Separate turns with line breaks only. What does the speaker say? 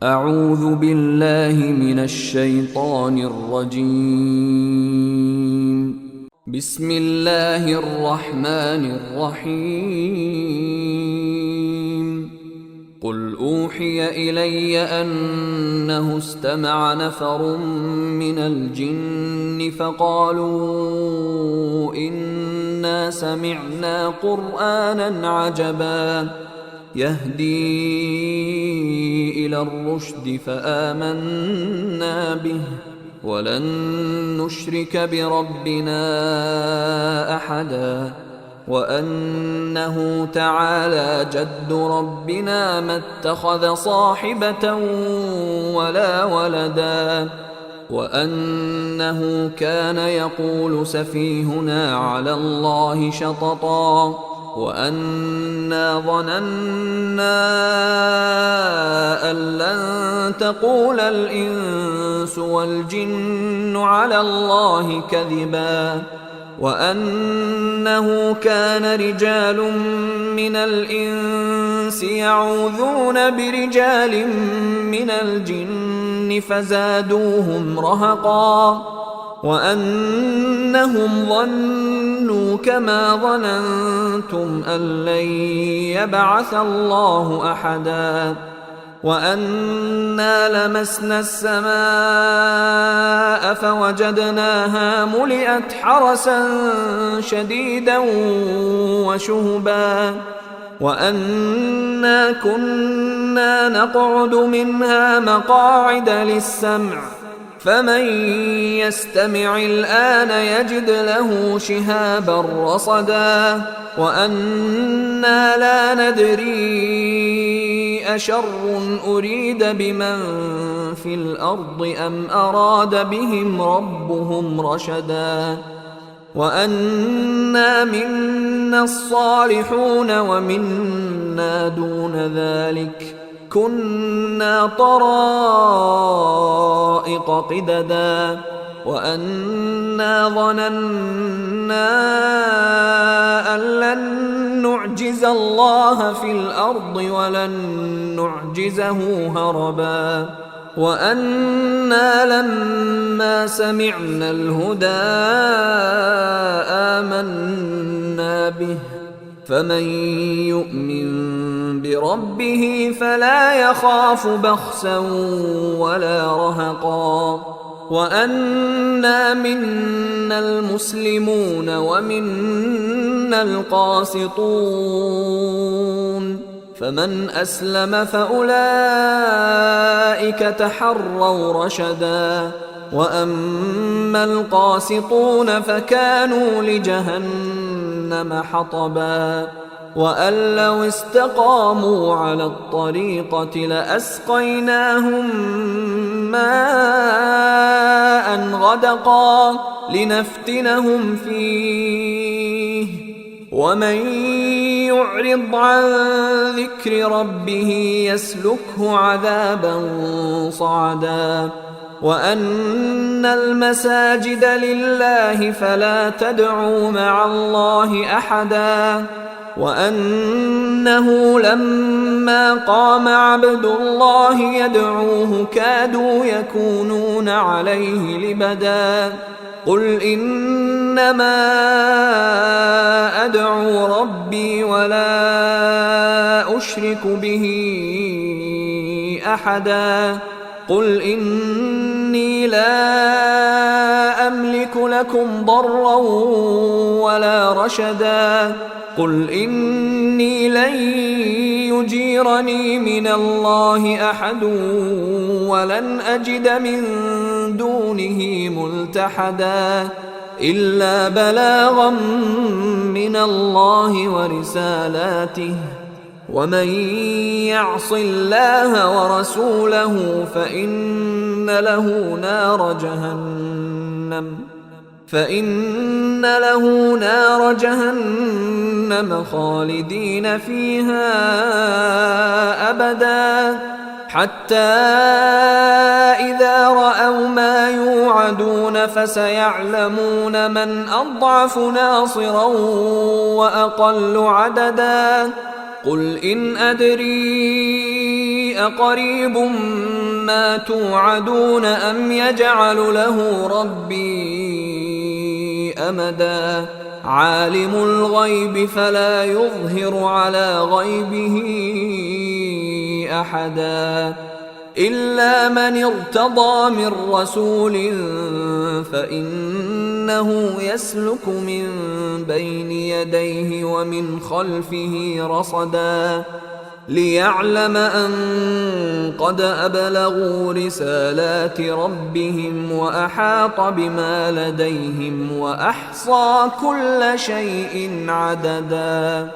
أعوذ بالله من الشيطان الرجيم. بسم الله الرحمن الرحيم. قل أوحي إلي أنه استمع نفر من الجن فقالوا إنا سمعنا قرآنا عجبا يهدي إلى الرشد فآمنا به ولن نشرك بربنا أحدا وأنه تعالى جد ربنا ما اتخذ صاحبة ولا ولدا وأنه كان يقول سفيهنا على الله شططا وأنا ظننا أن لن تقول الإنس والجن على الله كذبا وأنه كان رجال من الإنس يعوذون برجال من الجن فزادوهم رهقا وأنهم ظنوا كما ظننتم أن لن يبعث الله أحدا وأنا لمسنا السماء فوجدناها ملئت حرسا شديدا وشهبا وأنا كنا نقعد منها مقاعد للسمع فمن يستمع الآن يجد له شهابا رصدا وأنا لا ندري أشر أريد بمن في الأرض أم أراد بهم ربهم رشدا وأنا منا الصالحون ومنا دون ذلك كنا طرائق قددا وأنا ظننا أن لن نعجز الله في الأرض ولن نعجزه هربا وأنا لما سمعنا الهدى آمنا به فمن يؤمن بربه فلا يخاف بخسا ولا رهقا وأنا منا المسلمون ومنا القاسطون فمن أسلم فأولئك تحروا رشدا وأما القاسطون فكانوا لجهنم حطبا وأن لو استقاموا على الطريقة لأسقيناهم ماء غدقا لنفتنهم فيه ومن يعرض عن ذكر ربه يسلكه عذابا صعدا وأن المساجد لله فلا تدعوا مع الله أحدا وأنه لما قام عبد الله يدعوه كادوا يكونون عليه لبدا قل إنما أدعو ربي ولا أشرك به أحدا قل إني لا أملك لكم ضرا ولا رشدا قل إني لن يجيرني من الله أحد ولن أجد من دونه ملتحدا إلا بلاغا من الله ورسالاته ومن يعص الله ورسوله فإن له نار جهنم خالدين فيها أبدا حتى إذا رأوا ما يوعدون فسيعلمون من أضعف ناصرا وأقل عددا قل إن أدري أقريب ما توعدون أم يجعل له ربي أمدا عالم الغيب فلا يظهر على غيبه أحدا إلا من ارتضى من رسول فإنه يسلك من بين يديه ومن خلفه رصدا ليعلم أن قد أبلغوا رسالات ربهم وأحاط بما لديهم وأحصى كل شيء عددا.